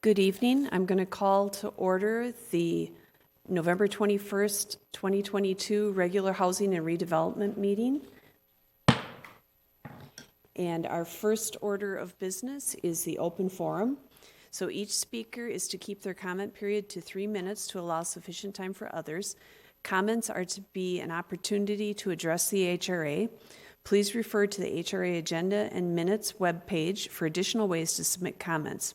Good evening. I'm going to call to order the November 21st, 2022 regular housing and redevelopment meeting. And our first order of business is the open forum. So each speaker is to keep their comment period to 3 minutes to allow sufficient time for others. Comments are to be an opportunity to address the HRA. Please refer to the HRA agenda and minutes webpage for additional ways to submit comments.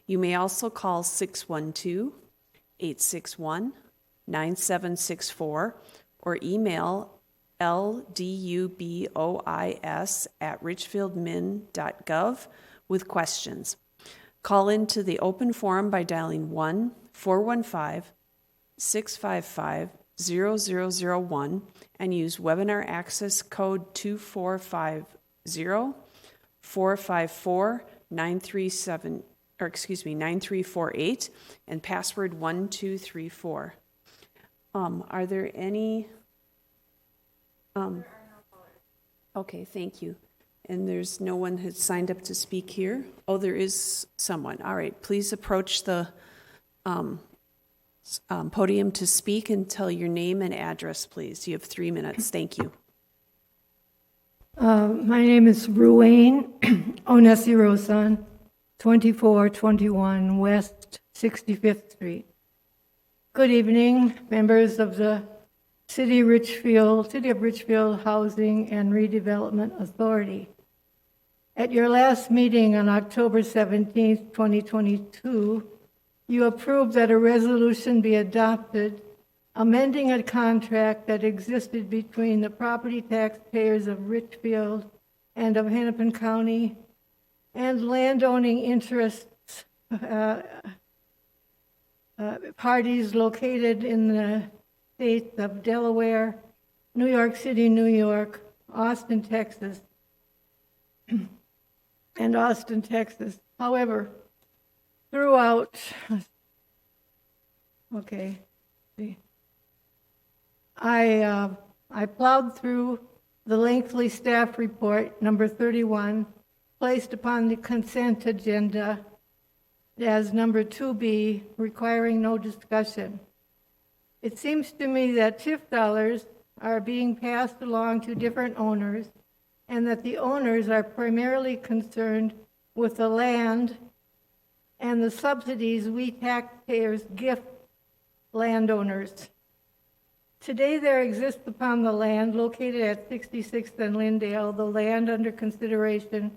You may also call 612-861-9764 or email ldubois@richfieldmin.gov with questions. Call into the open forum by dialing 1-415-655-0001 and use webinar access code 9348 and password 1234. Are there any? Okay, thank you. And there's no one who's signed up to speak here? Oh, there is someone. All right, please approach the podium to speak and tell your name and address, please. You have 3 minutes. Thank you. My name is Ruane Onesirosan, 2421 West 65th Street. Good evening, members of the City of Richfield Housing and Redevelopment Authority. At your last meeting on October 17th, 2022, you approved that a resolution be adopted amending a contract that existed between the property taxpayers of Richfield and of Hennepin County and landowning interests parties located in the states of Delaware, New York City, New York, Austin, Texas, and Austin, Texas. However, throughout, I plowed through the lengthy staff report, number 31, placed upon the consent agenda as number 2B, requiring no discussion. It seems to me that TIF dollars are being passed along to different owners, and that the owners are primarily concerned with the land and the subsidies we taxpayers gift landowners. Today there exists upon the land located at 66th and Lyndale, the land under consideration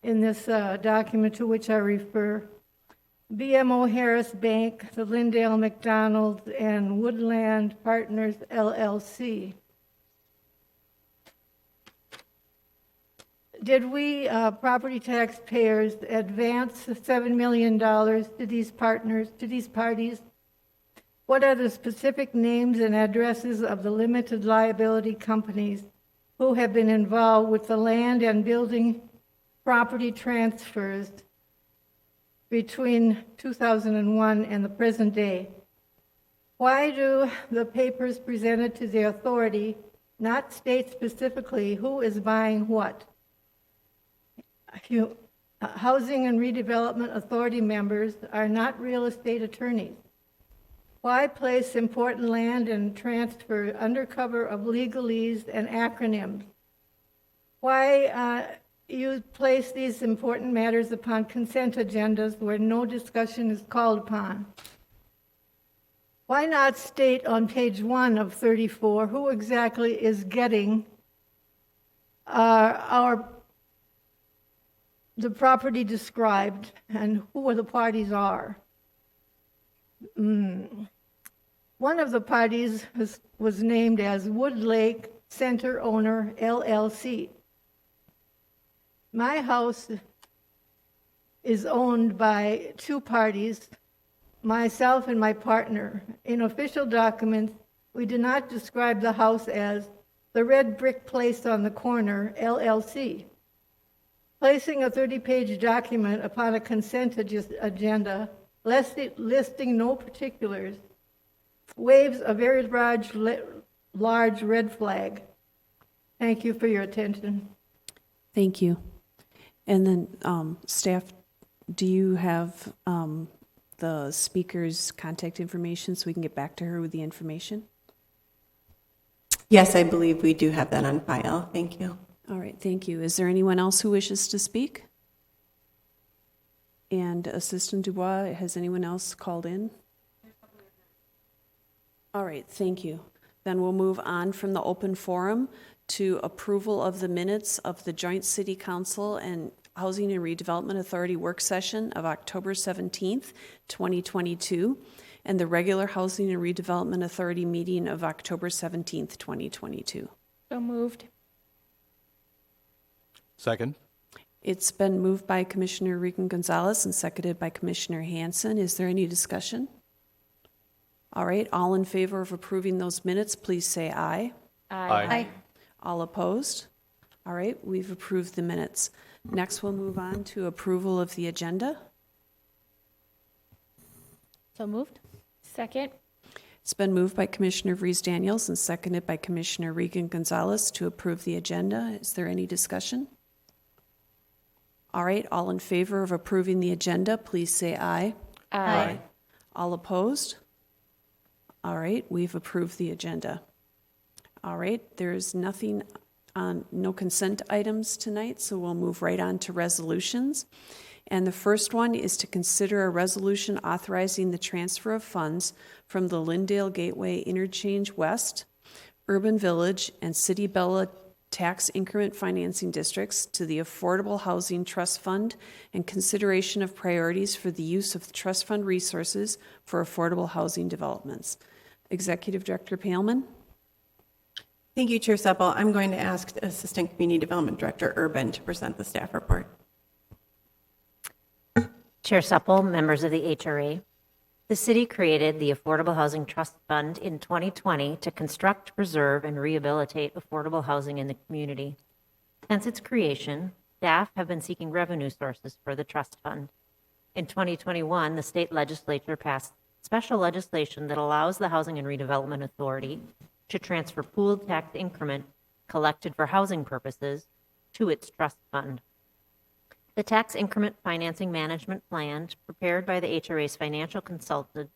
in this document to which I refer, BMO Harris Bank, the Lyndale McDonald's, and Woodland Partners, LLC. Did we, property taxpayers, advance $7 million to these partners, to these parties? What are the specific names and addresses of the limited liability companies who have been involved with the land and building property transfers between 2001 and the present day? Why do the papers presented to the authority not state specifically who is buying what? Housing and Redevelopment Authority members are not real estate attorneys. Why place important land and transfer under cover of legalese and acronyms? Why you place these important matters upon consent agendas where no discussion is called upon? Why not state on page 1 of 34 who exactly is getting the property described and who the parties are? One of the parties was named as Woodlake Center Owner, LLC. My house is owned by two parties, myself and my partner. In official documents, we do not describe the house as the red brick place on the corner, LLC. Placing a 30-page document upon a consent agenda, listing no particulars, waves a very large red flag. Thank you for your attention. Thank you. And then staff, do you have the speaker's contact information so we can get back to her with the information? Yes, I believe we do have that on file. Thank you. All right, thank you. Is there anyone else who wishes to speak? And Assistant Dubois, has anyone else called in? All right, thank you. Then we'll move on from the open forum to approval of the minutes of the Joint City Council and Housing and Redevelopment Authority work session of October 17th, 2022, and the regular Housing and Redevelopment Authority meeting of October 17th, 2022. So moved. Second. It's been moved by Commissioner Regan Gonzalez and seconded by Commissioner Hanson. Is there any discussion? All right, all in favor of approving those minutes, please say aye. Aye. All opposed? All right, we've approved the minutes. Next, we'll move on to approval of the agenda. So moved. Second. It's been moved by Commissioner Vries Daniels and seconded by Commissioner Regan Gonzalez to approve the agenda. Is there any discussion? All right, all in favor of approving the agenda, please say aye. Aye. All opposed? All right, we've approved the agenda. All right, there's nothing on, no consent items tonight, so we'll move right on to resolutions. And the first one is to consider a resolution authorizing the transfer of funds from the Lindale Gateway Interchange West, Urban Village, and City Bella tax increment financing districts to the Affordable Housing Trust Fund and consideration of priorities for the use of the trust fund resources for affordable housing developments. Executive Director Paleman. Thank you, Chair Supple. I'm going to ask Assistant Community Development Director Urban to present the staff report. Chair Supple, members of the HRA, the city created the Affordable Housing Trust Fund in 2020 to construct, preserve, and rehabilitate affordable housing in the community. Since its creation, staff have been seeking revenue sources for the trust fund. In 2021, the state legislature passed special legislation that allows the Housing and Redevelopment Authority to transfer pooled tax increment collected for housing purposes to its trust fund. The tax increment financing management plan, prepared by the HRA's financial consultants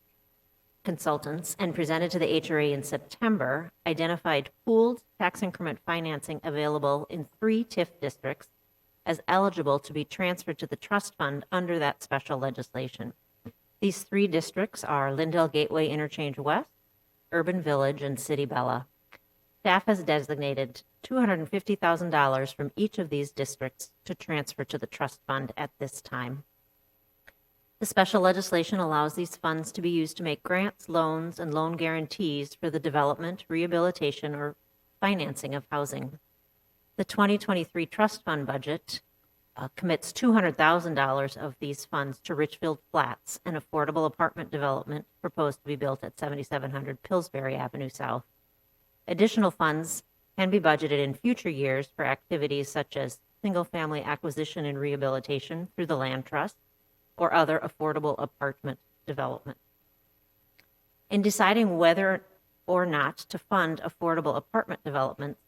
and presented to the HRA in September, identified pooled tax increment financing available in 3 TIF districts as eligible to be transferred to the trust fund under that special legislation. These 3 districts are Lindale Gateway Interchange West, Urban Village, and City Bella. Staff has designated $250,000 from each of these districts to transfer to the trust fund at this time. The special legislation allows these funds to be used to make grants, loans, and loan guarantees for the development, rehabilitation, or financing of housing. The 2023 trust fund budget commits $200,000 of these funds to Richfield Flats, an affordable apartment development proposed to be built at 7700 Pillsbury Avenue South. Additional funds can be budgeted in future years for activities such as single-family acquisition and rehabilitation through the Land Trust or other affordable apartment development. In deciding whether or not to fund affordable apartment developments,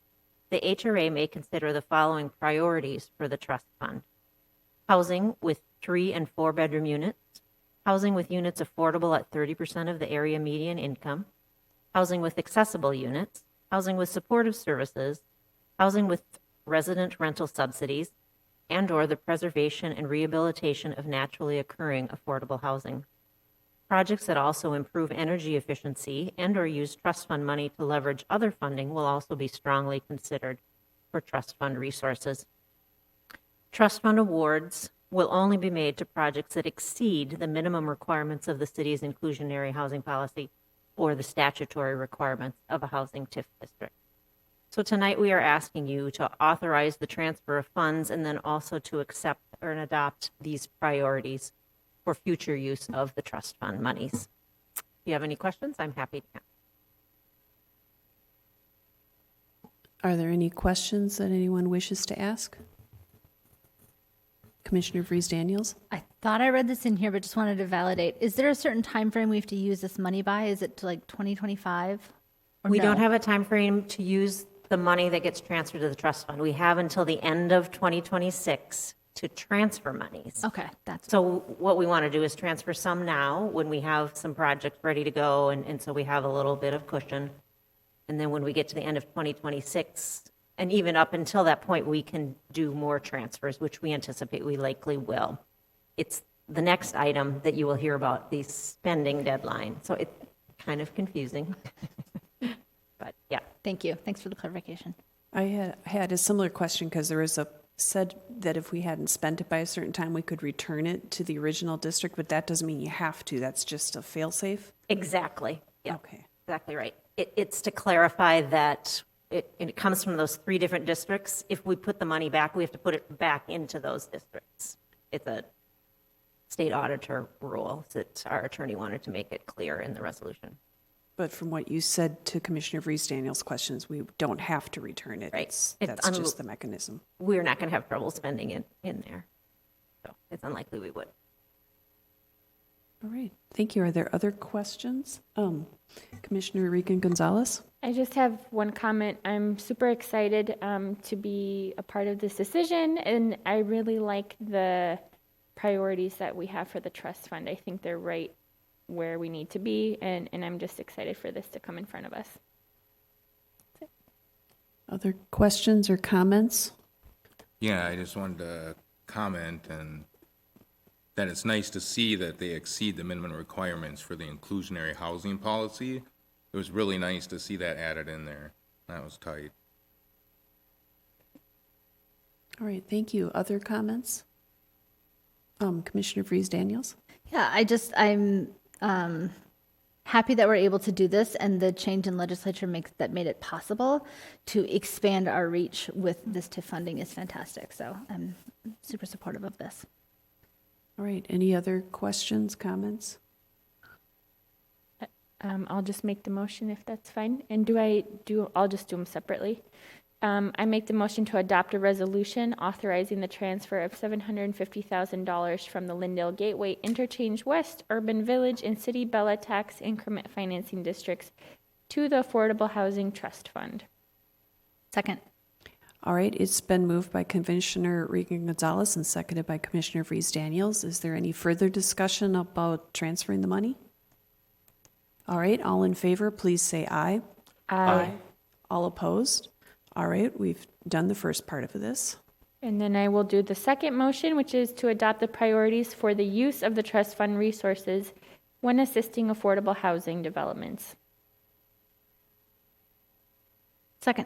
the HRA may consider the following priorities for the trust fund: housing with 3 and 4 bedroom units, housing with units affordable at 30% of the area median income, housing with accessible units, housing with supportive services, housing with resident rental subsidies, and/or the preservation and rehabilitation of naturally occurring affordable housing. Projects that also improve energy efficiency and/or use trust fund money to leverage other funding will also be strongly considered for trust fund resources. Trust fund awards will only be made to projects that exceed the minimum requirements of the city's inclusionary housing policy or the statutory requirements of a housing TIF district. So tonight we are asking you to authorize the transfer of funds and then also to accept or adopt these priorities for future use of the trust fund monies. If you have any questions, I'm happy to answer. Are there any questions that anyone wishes to ask? Commissioner Vries Daniels? I thought I read this in here, but just wanted to validate. Is there a certain time frame we have to use this money by? Is it to like 2025? We don't have a time frame to use the money that gets transferred to the trust fund. We have until the end of 2026 to transfer monies. Okay, that's, So what we want to do is transfer some now when we have some projects ready to go, and so we have a little bit of cushion. And then when we get to the end of 2026, and even up until that point, we can do more transfers, which we anticipate we likely will. It's the next item that you will hear about, the spending deadline. So it's kind of confusing. But yeah. thank you. Thanks for the clarification. I had a similar question because there was said that if we hadn't spent it by a certain time, we could return it to the original district, but that doesn't mean you have to. That's just a fail-safe? Exactly. Yeah. Okay. Exactly right. It's to clarify that it comes from those 3 different districts. If we put the money back, we have to put it back into those districts. It's a state auditor rule that our attorney wanted to make it clear in the resolution. But from what you said to Commissioner Vreese Daniel's questions, we don't have to return it. Right. That's just the mechanism. We're not going to have trouble spending it in there. So it's unlikely we would. All right. Thank you. Are there other questions? Commissioner Regan Gonzalez? I just have one comment. I'm super excited to be a part of this decision, and I really like the priorities that we have for the trust fund. I think they're right where we need to be, and I'm just excited for this to come in front of us. Other questions or comments? Yeah, I just wanted to comment and that it's nice to see that they exceed the minimum requirements for the inclusionary housing policy. It was really nice to see that added in there. That was tight. All right. Thank you. Other comments? Commissioner Vreese Daniels? Yeah, I'm happy that we're able to do this, and the change in legislature made it possible to expand our reach with this TIF funding is fantastic. So I'm super supportive of this. All right. Any other questions, comments? I'll just make the motion if that's fine. And I'll just do them separately. I make the motion to adopt a resolution authorizing the transfer of $750,000 from the Lindale Gateway Interchange West Urban Village and City Bella Tax Increment Financing Districts to the Affordable Housing Trust Fund. Second. All right. It's been moved by Commissioner Regan Gonzalez and seconded by Commissioner Vreese Daniels. Is there any further discussion about transferring the money? All right. All in favor, please say aye. Aye. All opposed? All right. We've done the first part of this. And then I will do the second motion, which is to adopt the priorities for the use of the trust fund resources when assisting affordable housing developments. Second.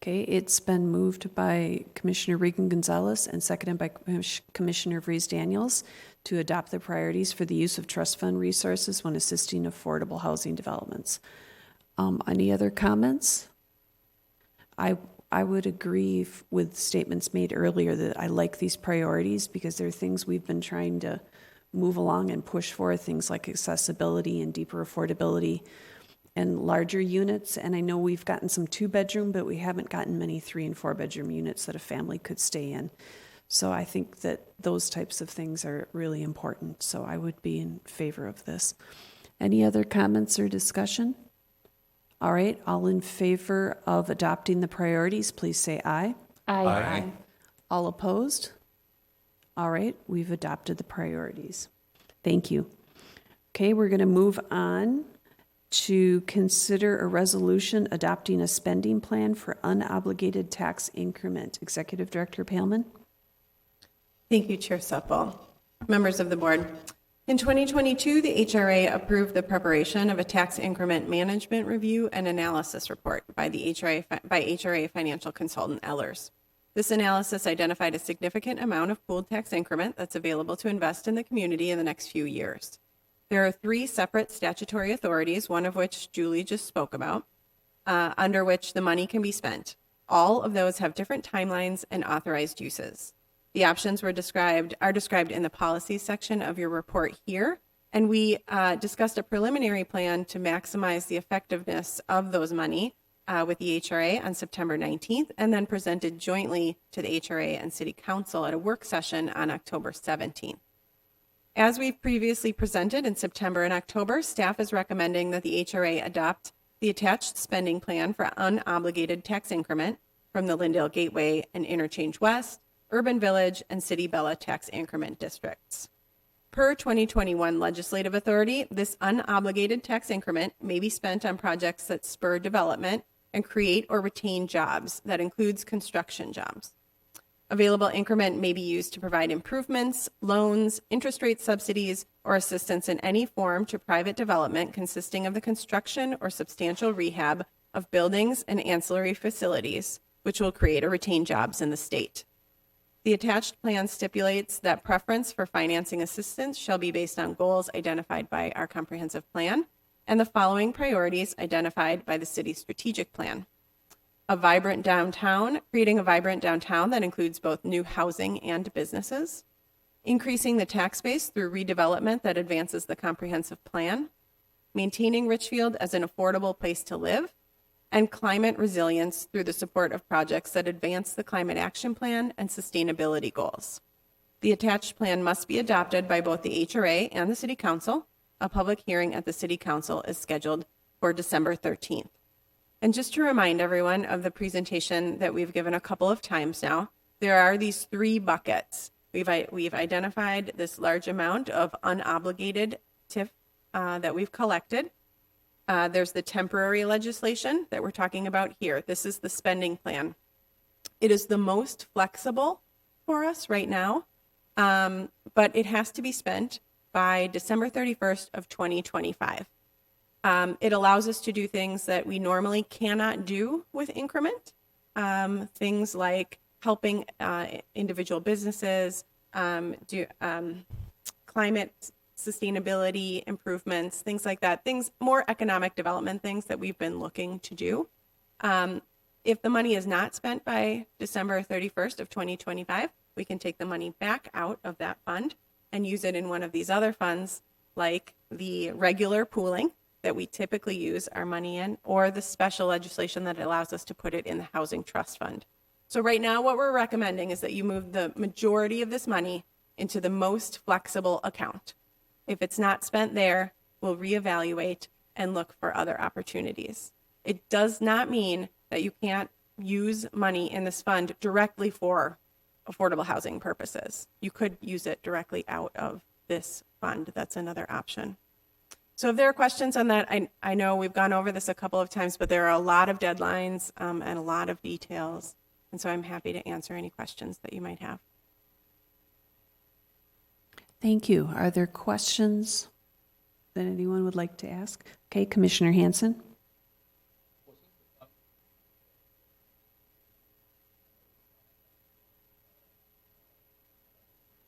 Okay. It's been moved by Commissioner Regan Gonzalez and seconded by Commissioner Vreese Daniels to adopt the priorities for the use of trust fund resources when assisting affordable housing developments. Any other comments? I would agree with statements made earlier that I like these priorities because they're things we've been trying to move along and push for, things like accessibility and deeper affordability and larger units. And I know we've gotten some 2-bedroom, but we haven't gotten many 3- and 4-bedroom units that a family could stay in. So I think that those types of things are really important. So I would be in favor of this. Any other comments or discussion? All right, all in favor of adopting the priorities, please say aye. Aye. All opposed? All right, we've adopted the priorities. Thank you. Okay, we're going to move on to consider a resolution adopting a spending plan for unobligated tax increment. Executive Director Palman? Thank you, Chair Supple. Members of the board, in 2022, the HRA approved the preparation of a tax increment management review and analysis report by the HRA financial consultant Ellers. This analysis identified a significant amount of pooled tax increment that's available to invest in the community in the next few years. There are 3 separate statutory authorities, one of which Julie just spoke about, under which the money can be spent. All of those have different timelines and authorized uses. The options are described in the policy section of your report here, and we discussed a preliminary plan to maximize the effectiveness of those money with the HRA on September 19th, and then presented jointly to the HRA and City Council at a work session on October 17th. As we've previously presented in September and October, staff is recommending that the HRA adopt the attached spending plan for unobligated tax increment from the Lindale Gateway and Interchange West, urban village, and city Bella tax increment districts. Per 2021 legislative authority, this unobligated tax increment may be spent on projects that spur development and create or retain jobs. That includes construction jobs. Available increment may be used to provide improvements, loans, interest rate subsidies, or assistance in any form to private development consisting of the construction or substantial rehab of buildings and ancillary facilities, which will create or retain jobs in the state. The attached plan stipulates that preference for financing assistance shall be based on goals identified by our comprehensive plan and the following priorities identified by the city's strategic plan. A vibrant downtown, creating a vibrant downtown that includes both new housing and businesses, increasing the tax base through redevelopment that advances the comprehensive plan, maintaining Richfield as an affordable place to live, and climate resilience through the support of projects that advance the climate action plan and sustainability goals. The attached plan must be adopted by both the HRA and the City Council. A public hearing at the City Council is scheduled for December 13th. And just to remind everyone of the presentation that we've given a couple of times now, there are these three buckets. We've identified this large amount of unobligated TIF that we've collected. There's the temporary legislation that we're talking about here. This is the spending plan. It is the most flexible for us right now, but it has to be spent by December 31st of 2025. It allows us to do things that we normally cannot do with increment, things like helping individual businesses do climate sustainability improvements, things like that, things, more economic development things that we've been looking to do. If the money is not spent by December 31st of 2025, we can take the money back out of that fund and use it in one of these other funds, like the regular pooling that we typically use our money in, or the special legislation that allows us to put it in the Housing Trust Fund. So right now, what we're recommending is that you move the majority of this money into the most flexible account. If it's not spent there, we'll reevaluate and look for other opportunities. It does not mean that you can't use money in this fund directly for affordable housing purposes. You could use it directly out of this fund. That's another option. So if there are questions on that, I know we've gone over this a couple of times, but there are a lot of deadlines and a lot of details. And so I'm happy to answer any questions that you might have. Thank you. Are there questions that anyone would like to ask? Okay, Commissioner Hanson.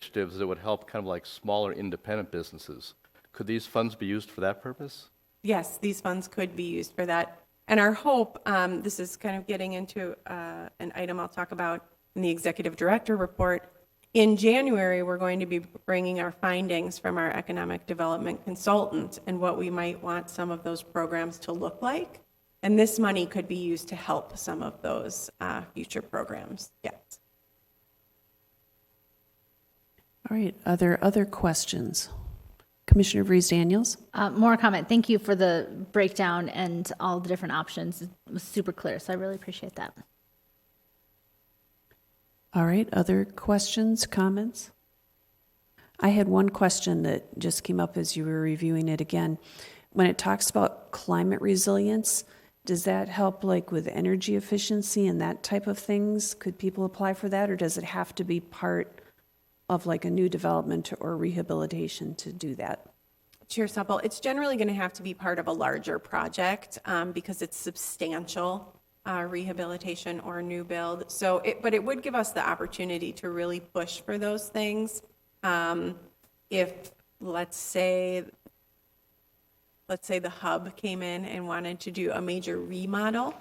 Initiatives that would help kind of like smaller independent businesses. Could these funds be used for that purpose? Yes, these funds could be used for that. And our hope, this is kind of getting into an item I'll talk about in the executive director report. In January, we're going to be bringing our findings from our economic development consultant and what we might want some of those programs to look like. And this money could be used to help some of those future programs. Yes. All right, are there other questions? Commissioner Vrees-Daniels? More comment. Thank you for the breakdown and all the different options. It was super clear, so I really appreciate that. All right, other questions, comments? I had one question that just came up as you were reviewing it again. When it talks about climate resilience, does that help like with energy efficiency and that type of things? Could people apply for that, or does it have to be part of like a new development or rehabilitation to do that? Chair Supple, it's generally going to have to be part of a larger project because it's substantial rehabilitation or new build. So, but it would give us the opportunity to really push for those things. If let's say the hub came in and wanted to do a major remodel,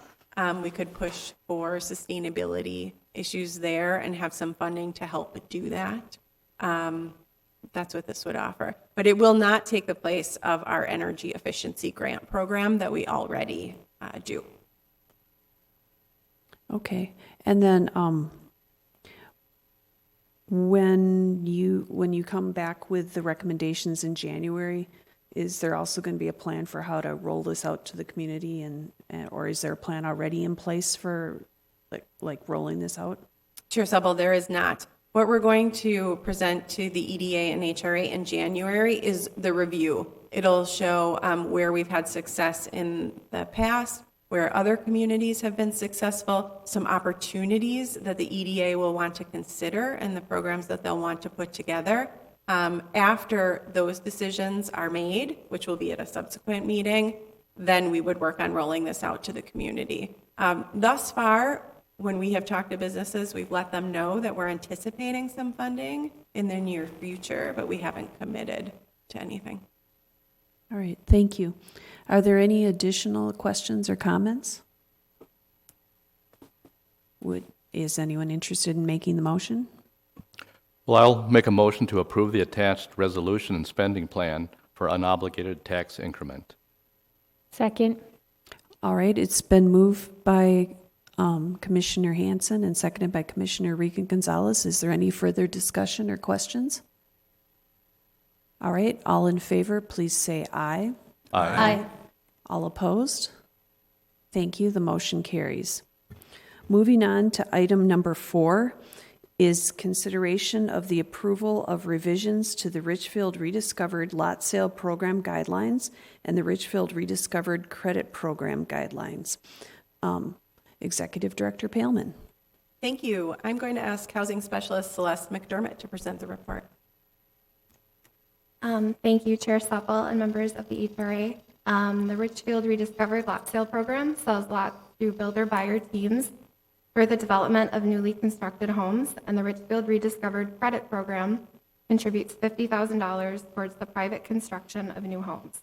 we could push for sustainability issues there and have some funding to help do that. That's what this would offer. But it will not take the place of our energy efficiency grant program that we already do. Okay, and then when you come back with the recommendations in January, is there also going to be a plan for how to roll this out to the community, or is there a plan already in place for like rolling this out? Chair Supple, there is not. What we're going to present to the EDA and HRA in January is the review. It'll show where we've had success in the past, where other communities have been successful, some opportunities that the EDA will want to consider and the programs that they'll want to put together. After those decisions are made, which will be at a subsequent meeting, then we would work on rolling this out to the community. Thus far, when we have talked to businesses, we've let them know that we're anticipating some funding in the near future, but we haven't committed to anything. All right, thank you. Are there any additional questions or comments? Is anyone interested in making the motion? Well, I'll make a motion to approve the attached resolution and spending plan for unobligated tax increment. Second. All right, it's been moved by Commissioner Hanson and seconded by Commissioner Regan Gonzalez. Is there any further discussion or questions? All right, all in favor, please say aye. Aye. All opposed? Thank you, the motion carries. Moving on to item number 4 is consideration of the approval of revisions to the Richfield Rediscovered Lot Sale Program Guidelines and the Richfield Rediscovered Credit Program Guidelines. Executive Director Palman. Thank you. I'm going to ask Housing Specialist Celeste McDermott to present the report. Thank you, Chair Supple and members of the HRA. The Richfield Rediscovered Lot Sale Program sells lots through builder-buyer teams for the development of newly constructed homes, and the Richfield Rediscovered Credit Program contributes $50,000 towards the private construction of new homes.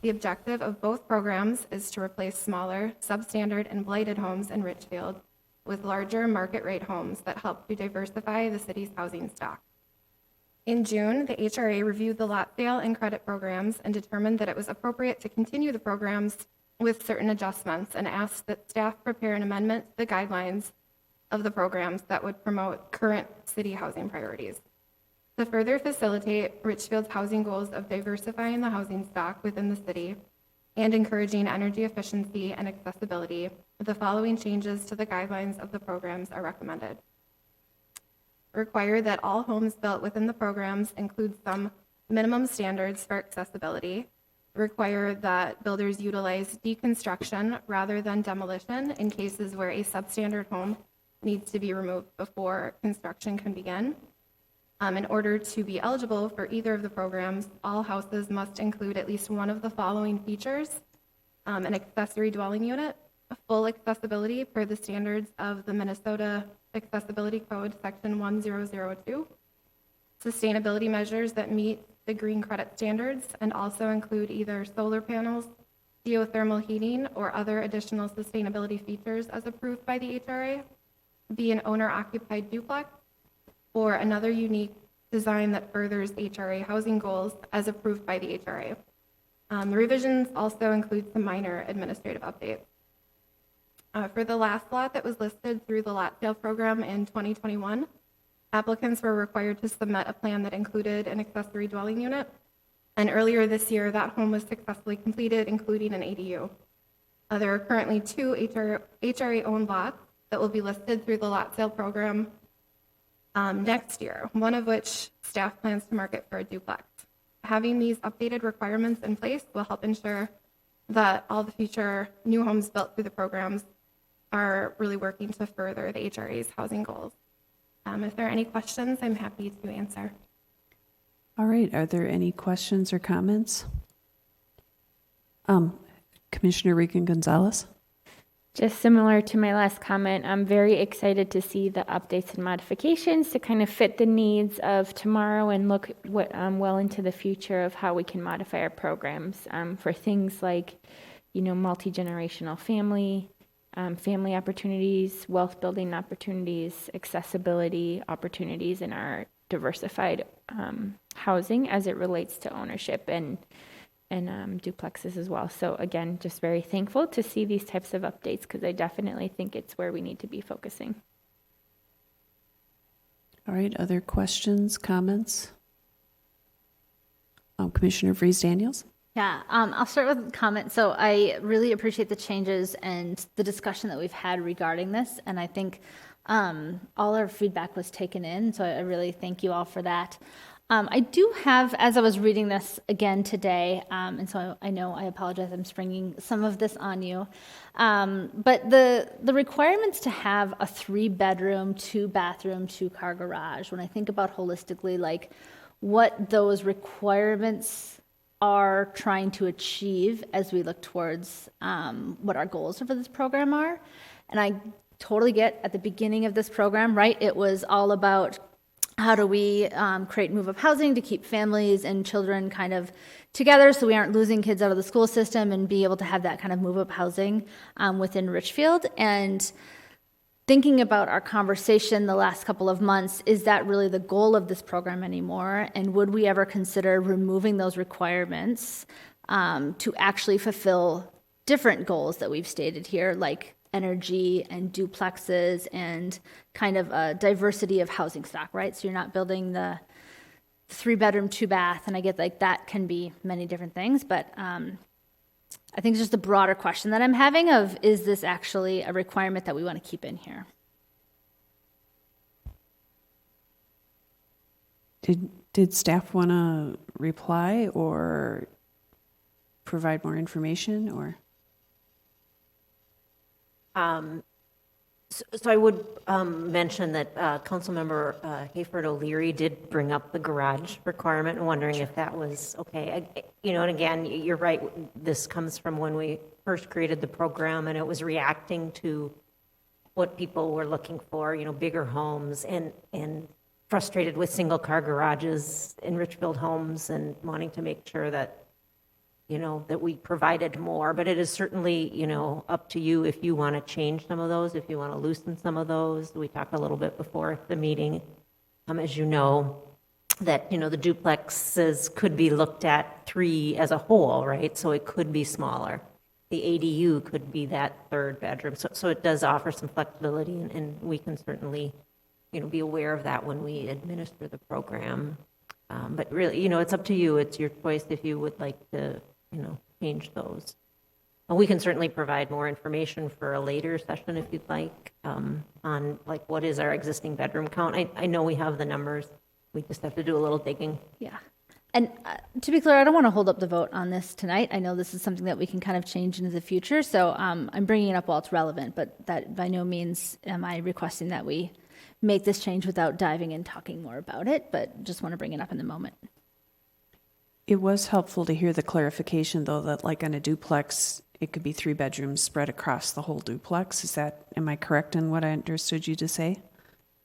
The objective of both programs is to replace smaller, substandard, and blighted homes in Richfield with larger market-rate homes that help to diversify the city's housing stock. In June, the HRA reviewed the lot sale and credit programs and determined that it was appropriate to continue the programs with certain adjustments and asked that staff prepare an amendment to the guidelines of the programs that would promote current city housing priorities. To further facilitate Richfield's housing goals of diversifying the housing stock within the city and encouraging energy efficiency and accessibility, the following changes to the guidelines of the programs are recommended. Require that all homes built within the programs include some minimum standards for accessibility. Require that builders utilize deconstruction rather than demolition in cases where a substandard home needs to be removed before construction can begin. In order to be eligible for either of the programs, all houses must include at least one of the following features: an accessory dwelling unit, full accessibility per the standards of the Minnesota Accessibility Code, Section 1002, sustainability measures that meet the green credit standards and also include either solar panels, geothermal heating, or other additional sustainability features as approved by the HRA, be an owner-occupied duplex, or another unique design that furthers HRA housing goals as approved by the HRA. The revisions also include some minor administrative updates. For the last lot that was listed through the lot sale program in 2021, applicants were required to submit a plan that included an accessory dwelling unit. And earlier this year, that home was successfully completed, including an ADU. There are currently 2 HRA-owned lots that will be listed through the lot sale program next year, one of which staff plans to market for a duplex. Having these updated requirements in place will help ensure that all the future new homes built through the programs are really working to further the HRA's housing goals. If there are any questions, I'm happy to answer. All right, are there any questions or comments? Commissioner Regan Gonzalez? Just similar to my last comment, I'm very excited to see the updates and modifications to kind of fit the needs of tomorrow and look well into the future of how we can modify our programs for things like, multi-generational family opportunities, wealth building opportunities, accessibility opportunities in our diversified housing as it relates to ownership and duplexes as well. So again, just very thankful to see these types of updates because I definitely think it's where we need to be focusing. All right, other questions, comments? Commissioner Vries-Daniels? Yeah, I'll start with a comment. So I really appreciate the changes and the discussion that we've had regarding this. And I think All our feedback was taken in, so I really thank you all for that. I do have, as I was reading this again today, and so I know I apologize, I'm springing some of this on you, but the requirements to have a 3-bedroom, 2-bathroom, 2-car garage, when I think about holistically, like what those requirements are trying to achieve as we look towards what our goals for this program are, and I totally get at the beginning of this program, right, it was all about how do we create move-up housing to keep families and children kind of together so we aren't losing kids out of the school system and be able to have that kind of move-up housing within Richfield. And thinking about our conversation the last couple of months, is that really the goal of this program anymore? And would we ever consider removing those requirements to actually fulfill different goals that we've stated here, like energy and duplexes and kind of a diversity of housing stock, right? So you're not building the 3-bedroom, 2-bath, and I get like that can be many different things, but I think it's just a broader question that I'm having of, is this actually a requirement that we want to keep in here? Did staff want to reply or provide more information, or? So I would mention that Councilmember Hayford O'Leary did bring up the garage requirement, and wondering if that was okay. And again, you're right, this comes from when we first created the program, and it was reacting to what people were looking for, bigger homes, and frustrated with single-car garages in Richfield homes, and wanting to make sure that that we provided more. But it is certainly, up to you if you want to change some of those, if you want to loosen some of those. We talked a little bit before the meeting, as you know, that, the duplexes could be looked at 3 as a whole, right? So it could be smaller. The ADU could be that 3rd bedroom. So it does offer some flexibility, and we can certainly, be aware of that when we administer the program. But really, it's up to you. It's your choice if you would like to, change those. And we can certainly provide more information for a later session if you'd like, on like what is our existing bedroom count. I know we have the numbers. We just have to do a little digging. Yeah. And to be clear, I don't want to hold up the vote on this tonight. I know this is something that we can kind of change into the future. So I'm bringing it up while it's relevant, but that by no means am I requesting that we make this change without diving and talking more about it, but just want to bring it up in the moment. It was helpful to hear the clarification, though, that like on a duplex, it could be 3 bedrooms spread across the whole duplex. Am I correct in what I understood you to say?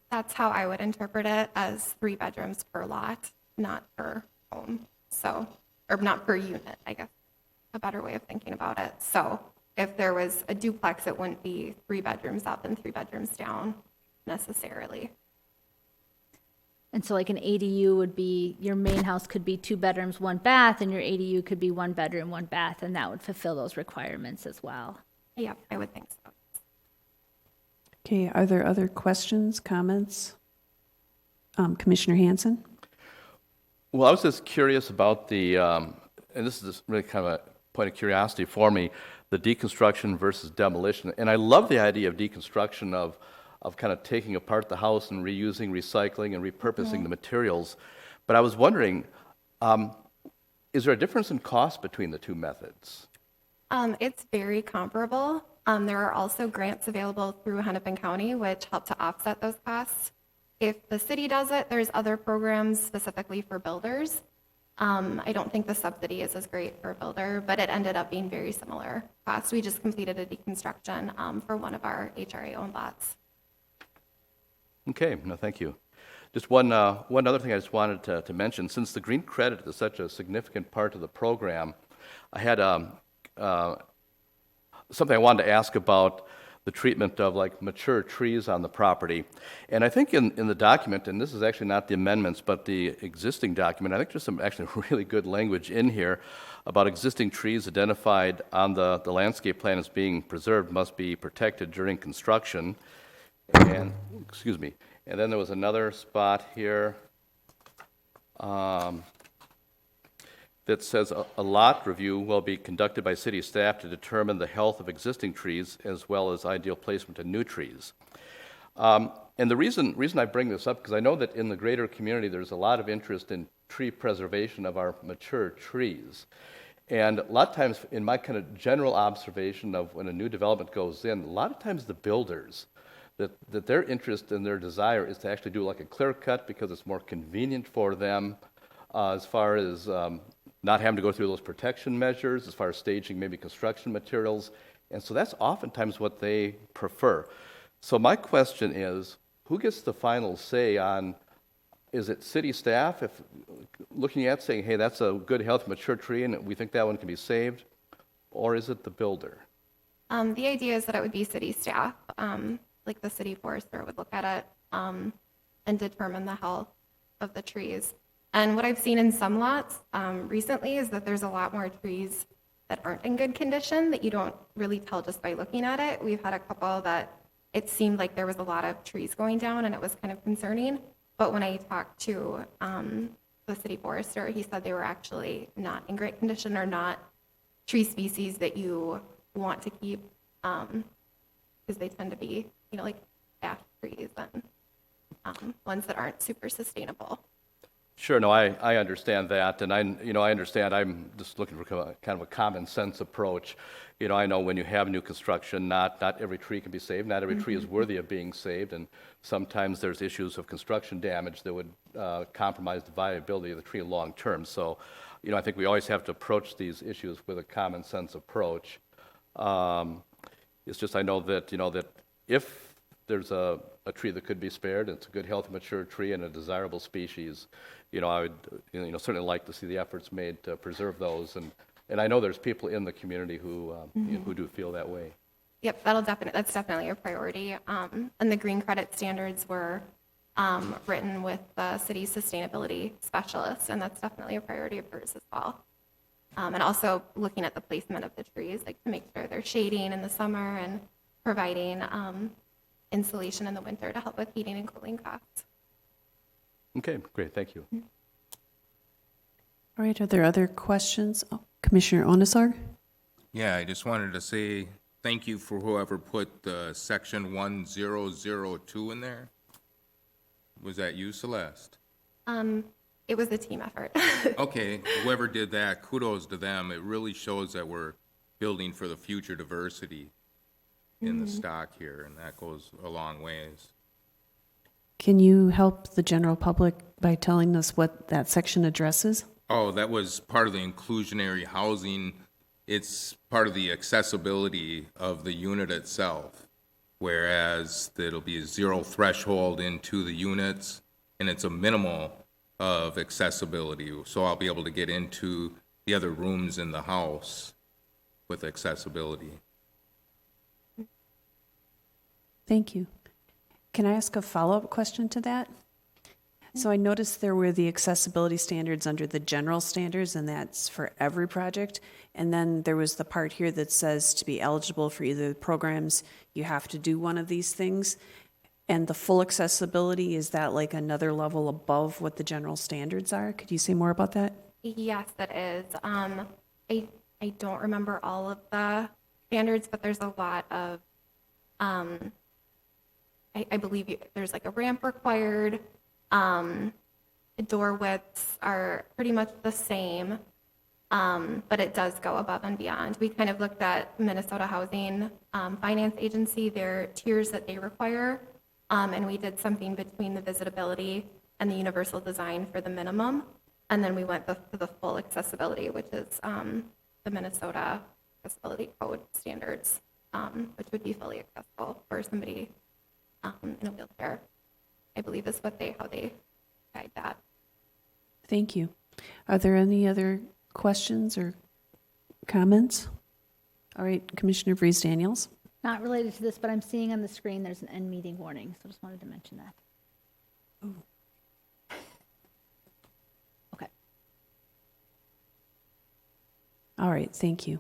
That's how I would interpret it, as 3 bedrooms per lot, not per home. So, or not per unit, I guess, a better way of thinking about it. So if there was a duplex, it wouldn't be 3 bedrooms up and 3 bedrooms down necessarily. And so like an ADU would be, your main house could be 2 bedrooms, 1 bath, and your ADU could be 1 bedroom, 1 bath, and that would fulfill those requirements as well. Yeah, I would think so. Okay, are there other questions, comments? Commissioner Hanson? Well, I was just curious about the, and this is really kind of a point of curiosity for me, the deconstruction versus demolition. And I love the idea of deconstruction of kind of taking apart the house and reusing, recycling, and repurposing the materials. But I was wondering, is there a difference in cost between the two methods? It's very comparable. There are also grants available through Hennepin County, which help to offset those costs. If the city does it, there's other programs specifically for builders. I don't think the subsidy is as great for a builder, but it ended up being very similar cost. We just completed a deconstruction for one of our HRA-owned lots. Okay, no, thank you. Just one other thing I just wanted to mention. Since the green credit is such a significant part of the program, I had something I wanted to ask about the treatment of like mature trees on the property. And I think in the document, and this is actually not the amendments, but the existing document, I think there's some actually really good language in here about existing trees identified on the landscape plan as being preserved must be protected during construction. And, excuse me, and then there was another spot here that says a lot review will be conducted by city staff to determine the health of existing trees as well as ideal placement of new trees. And the reason I bring this up, because I know that in the greater community, there's a lot of interest in tree preservation of our mature trees. And a lot of times, in my kind of general observation of when a new development goes in, a lot of times the builders, that their interest and their desire is to actually do like a clear cut because it's more convenient for them as far as not having to go through those protection measures, as far as staging maybe construction materials. And so that's oftentimes what they prefer. So my question is, who gets the final say on, is it city staff if looking at saying, hey, that's a good, healthy, mature tree and we think that one can be saved? Or is it the builder? The idea is that it would be city staff, like the city forester would look at it and determine the health of the trees. And what I've seen in some lots recently is that there's a lot more trees that aren't in good condition that you don't really tell just by looking at it. We've had a couple that it seemed like there was a lot of trees going down and it was kind of concerning. But when I talked to the city forester, he said they were actually not in great condition or not tree species that you want to keep because they tend to be, like ash trees and ones that aren't super sustainable. Sure, no, I understand that, and I understand. I'm just looking for kind of a common sense approach. I know when you have new construction, not every tree can be saved. Not every tree is worthy of being saved, and sometimes there's issues of construction damage that would compromise the viability of the tree long term. So, I think we always have to approach these issues with a common sense approach. It's just I know that that if there's a tree that could be spared, it's a good, healthy, mature tree and a desirable species. I would certainly like to see the efforts made to preserve those, and I know there's people in the community who who do feel that way. Yep, that's definitely a priority. And the green credit standards were written with the city's sustainability specialists, and that's definitely a priority of hers as well. And also looking at the placement of the trees, like to make sure they're shading in the summer and providing insulation in the winter to help with heating and cooling costs. Okay, great, thank you. All right, are there other questions? Oh, Commissioner Onesar? Yeah, I just wanted to say thank you for whoever put section 1002 in there. Was that you, Celeste? It was a team effort. Okay, whoever did that, kudos to them. It really shows that we're building for the future diversity in the stock here, and that goes a long ways. Can you help the general public by telling us what that section addresses? Oh, that was part of the inclusionary housing. It's part of the accessibility of the unit itself, whereas it'll be a zero threshold into the units, and it's a minimal of accessibility. So I'll be able to get into the other rooms in the house with accessibility. Thank you. Can I ask a follow-up question to that? So I noticed there were the accessibility standards under the general standards, and that's for every project. And then there was the part here that says to be eligible for either programs, you have to do one of these things. And the full accessibility, is that like another level above what the general standards are? Could you say more about that? Yes, that is. I don't remember all of the standards, but there's a lot of, I believe there's like a ramp required. Door widths are pretty much the same, but it does go above and beyond. We kind of looked at Minnesota Housing Finance Agency, their tiers that they require, and we did something between the visitability and the universal design for the minimum, and then we went to the full accessibility, which is the Minnesota Accessibility Code standards, which would be fully accessible for somebody in a wheelchair, I believe is how they guide that. Thank you. Are there any other questions or comments? All right, Commissioner Vreese Daniels. Not related to this, but I'm seeing on the screen there's an end meeting warning, so just wanted to mention that. Ooh. Okay. All right, thank you.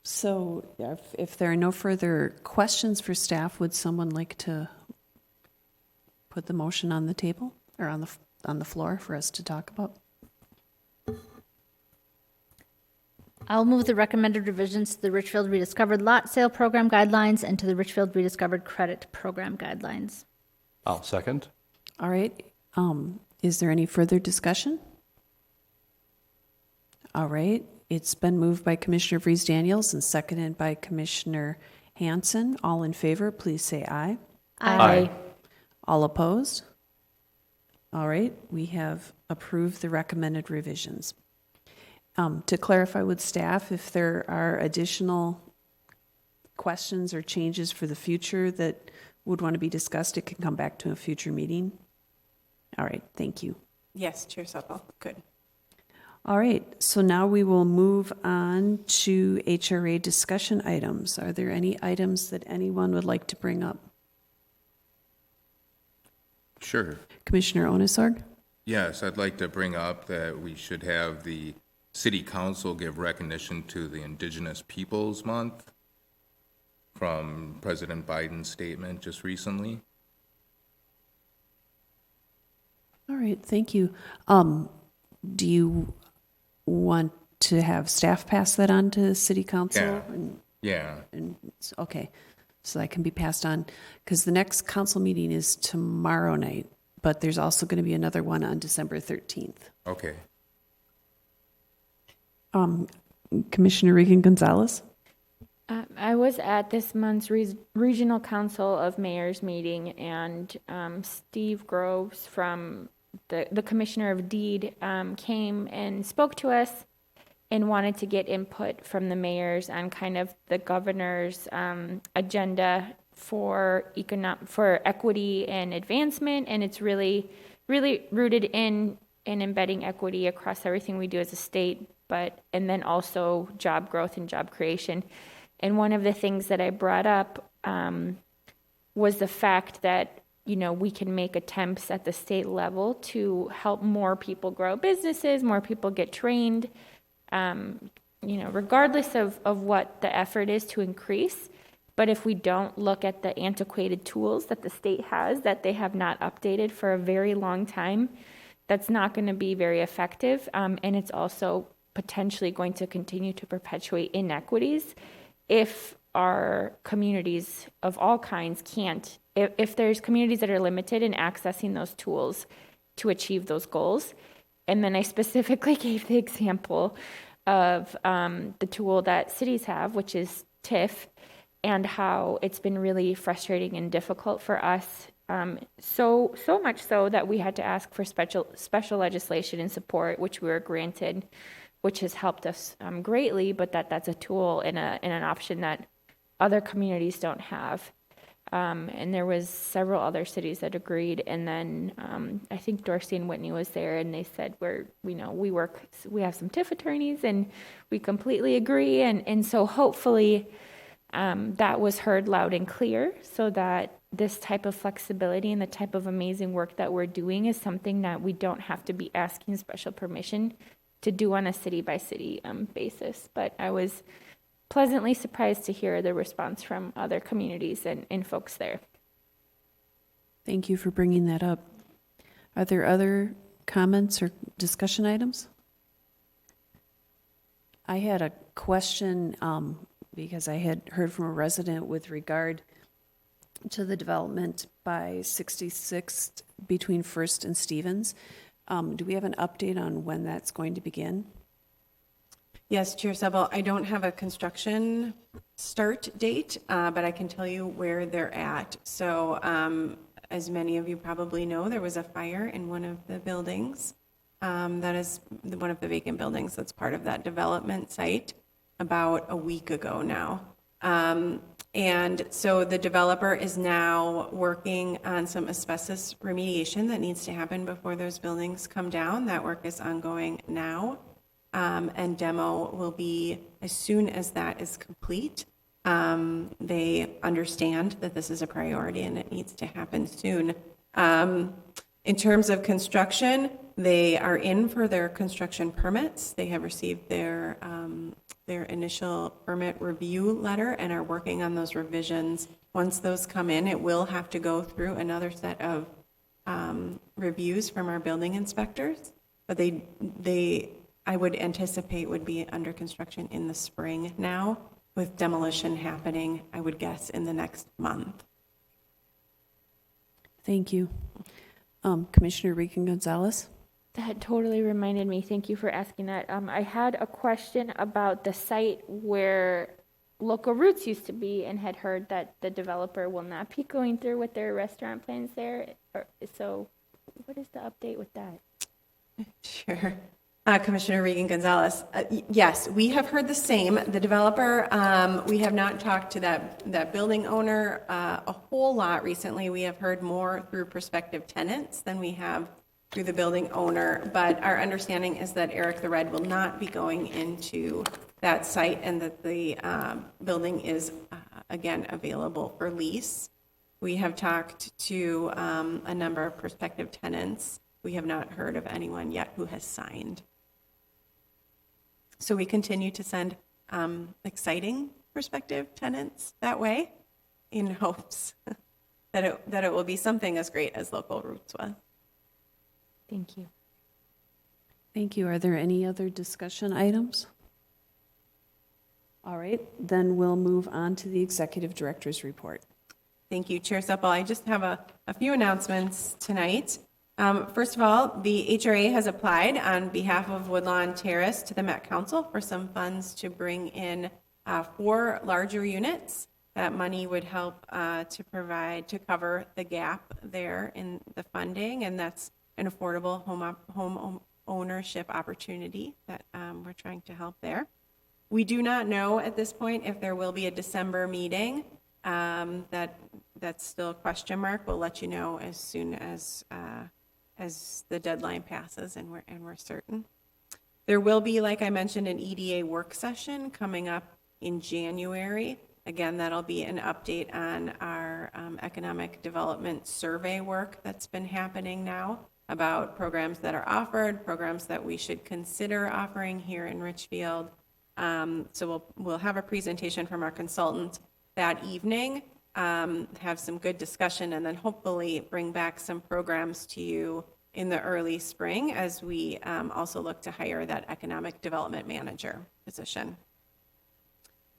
So if there are no further questions for staff, would someone like to put the motion on the table or on the floor for us to talk about? I'll move the recommended revisions to the Richfield Rediscovered Lot Sale Program Guidelines and to the Richfield Rediscovered Credit Program Guidelines. I'll second. All right. Is there any further discussion? All right. It's been moved by Commissioner Vrees Daniels and seconded by Commissioner Hanson. All in favor, please say aye. Aye. All opposed? All right. We have approved the recommended revisions. To clarify with staff, if there are additional questions or changes for the future that would want to be discussed, it can come back to a future meeting. All right, thank you. Yes, Chair Supple, good. All right, so now we will move on to HRA discussion items. Are there any items that anyone would like to bring up? Sure. Commissioner Onesorg? Yes, I'd like to bring up that we should have the City Council give recognition to the Indigenous Peoples Month from President Biden's statement just recently. All right, thank you. Do you want to have staff pass that on to City Council? Yeah. Okay, so that can be passed on, because the next council meeting is tomorrow night, but there's also going to be another one on December 13th. Okay. Commissioner Regan Gonzalez? I was at this month's Regional Council of Mayors meeting, and Steve Groves from the Commissioner of Deed came and spoke to us and wanted to get input from the mayors on kind of the governor's agenda for equity and advancement, and it's really rooted in embedding equity across everything we do as a state, and then also job growth and job creation. And one of the things that I brought up was the fact that, we can make attempts at the state level to help more people grow businesses, more people get trained, regardless of what the effort is to increase. But if we don't look at the antiquated tools that the state has that they have not updated for a very long time, that's not going to be very effective. And it's also potentially going to continue to perpetuate inequities if our communities of all kinds can't, if there's communities that are limited in accessing those tools to achieve those goals. And then I specifically gave the example of the tool that cities have, which is TIF, and how it's been really frustrating and difficult for us. So much so that we had to ask for special legislation and support, which we were granted, which has helped us greatly, but that's a tool and an option that other communities don't have. And there was several other cities that agreed, and then I think Dorsey and Whitney was there, and they said we have some TIF attorneys, and we completely agree, and so hopefully that was heard loud and clear, so that this type of flexibility and the type of amazing work that we're doing is something that we don't have to be asking special permission to do on a city-by-city basis. But I was pleasantly surprised to hear the response from other communities and folks there. Thank you for bringing that up. Are there other comments or discussion items? I had a question because I had heard from a resident with regard to the development by 66th between First and Stevens. Do we have an update on when that's going to begin? Yes, Chair Sebel, I don't have a construction start date, but I can tell you where they're at. So as many of you probably know, there was a fire in one of the buildings. That is one of the vacant buildings that's part of that development site about a week ago now. And so the developer is now working on some asbestos remediation that needs to happen before those buildings come down. That work is ongoing now. And demo will be as soon as that is complete. They understand that this is a priority and it needs to happen soon. In terms of construction, they are in for their construction permits. They have received their initial permit review letter and are working on those revisions. Once those come in, it will have to go through another set of reviews from our building inspectors. But they I would anticipate would be under construction in the spring now, with demolition happening, I would guess, in the next month. Thank you. Commissioner Regan Gonzalez? That totally reminded me. Thank you for asking that. I had a question about the site where Local Roots used to be and had heard that the developer will not be going through with their restaurant plans there. So what is the update with that? Sure. Commissioner Regan Gonzalez. Yes, we have heard the same. The developer, we have not talked to that building owner a whole lot recently. We have heard more through prospective tenants than we have through the building owner. But our understanding is that Eric the Red will not be going into that site and that the building is, again, available for lease. We have talked to a number of prospective tenants. We have not heard of anyone yet who has signed. So we continue to send exciting prospective tenants that way in hopes that it will be something as great as Local Roots was. Thank you. Thank you. Are there any other discussion items? All right, then we'll move on to the Executive Director's report. Thank you, Chair Supple. I just have a few announcements tonight. First of all, the HRA has applied on behalf of Woodlawn Terrace to the Met Council for some funds to bring in 4 larger units. That money would help to cover the gap there in the funding, and that's an affordable home ownership opportunity that we're trying to help there. We do not know at this point if there will be a December meeting. That's still a question mark. We'll let you know as soon as the deadline passes and we're certain. There will be, like I mentioned, an EDA work session coming up in January. Again, that'll be an update on our economic development survey work that's been happening now about programs that are offered, programs that we should consider offering here in Richfield. So we'll have a presentation from our consultant that evening, have some good discussion, and then hopefully bring back some programs to you in the early spring as we also look to hire that economic development manager position.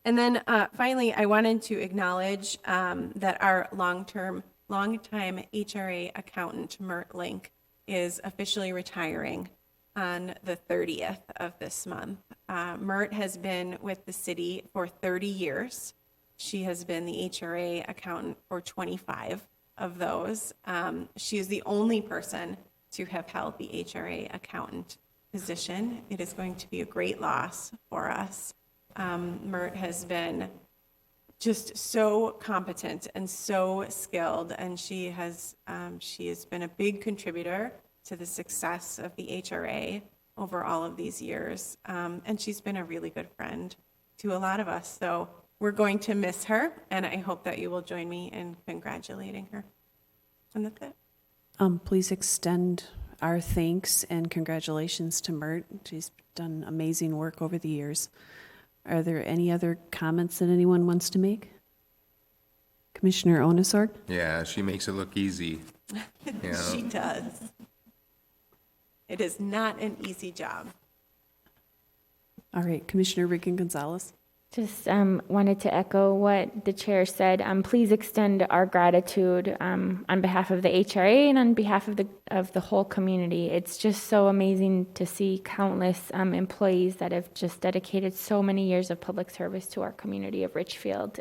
And then finally, I wanted to acknowledge that our longtime HRA accountant, Mert Link, is officially retiring on the 30th of this month. Mert has been with the city for 30 years. She has been the HRA accountant for 25 of those. She is the only person to have held the HRA accountant position. It is going to be a great loss for us. Mert has been just so competent and so skilled, and she has been a big contributor to the success of the HRA over all of these years. And she's been a really good friend to a lot of us. So we're going to miss her, and I hope that you will join me in congratulating her. And that's it. Please extend our thanks and congratulations to Mert. She's done amazing work over the years. Are there any other comments that anyone wants to make? Commissioner Onesorg? Yeah, she makes it look easy. Yeah. She does. It is not an easy job. All right, Commissioner Regan Gonzalez? Just wanted to echo what the chair said. Please extend our gratitude on behalf of the HRA and on behalf of the whole community. It's just so amazing to see countless employees that have just dedicated so many years of public service to our community of Richfield.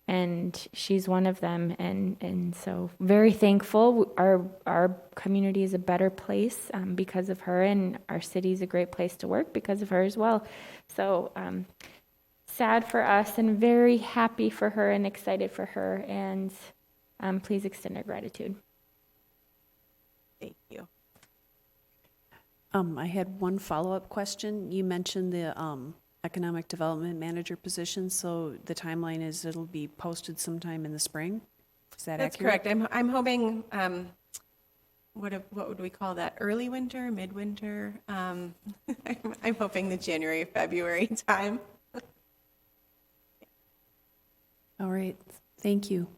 And she's one of them, and so very thankful. Our community is a better place because of her, and our city is a great place to work because of her as well. So sad for us and very happy for her and excited for her, and please extend our gratitude. Thank you. I had one follow-up question. You mentioned the economic development manager position, so the timeline is it'll be posted sometime in the spring? Is that That's accurate? correct. I'm hoping, what would we call that? Early winter, midwinter? I'm hoping the January, February time. All right, thank you.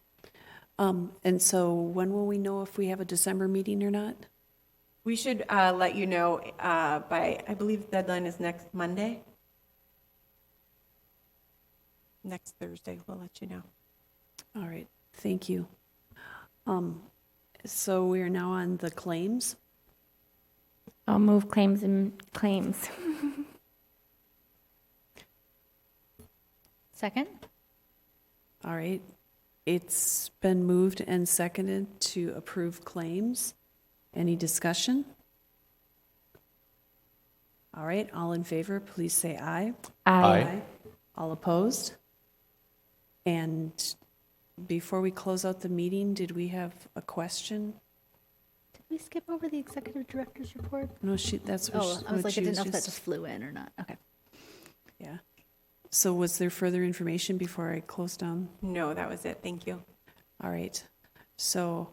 And so when will we know if we have a December meeting or not? We should let you know by, I believe the deadline is next Monday. Next Thursday, we'll let you know. All right, thank you. So we are now on the claims. I'll move claims and claims. Second? All right, it's been moved and seconded to approve claims. Any discussion? All right, all in favor, please say aye. Aye. All opposed? And before we close out the meeting, did we have a question? Did we skip over the executive director's report? No, that's what Oh, I was what like, I she didn't was know if that just, just flew in or not. Okay. yeah. So was there further information before I close down? No, that was it. Thank you. All right. So,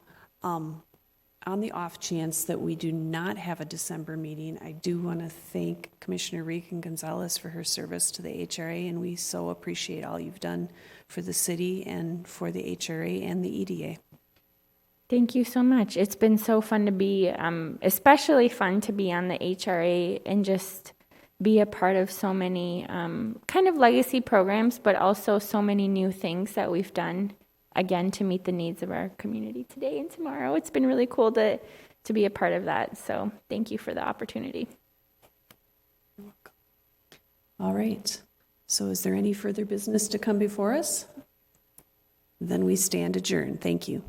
on the off chance that we do not have a December meeting, I do want to thank Commissioner Regan Gonzalez for her service to the HRA, and we so appreciate all you've done for the city and for the HRA and the EDA. Thank you so much. It's been so fun to be, especially fun to be on the HRA and just be a part of so many kind of legacy programs, but also so many new things that we've done, again, to meet the needs of our community today and tomorrow. It's been really cool to be a part of that. So thank you for the opportunity. All right. So is there any further business to come before us? Then we stand adjourned. Thank you.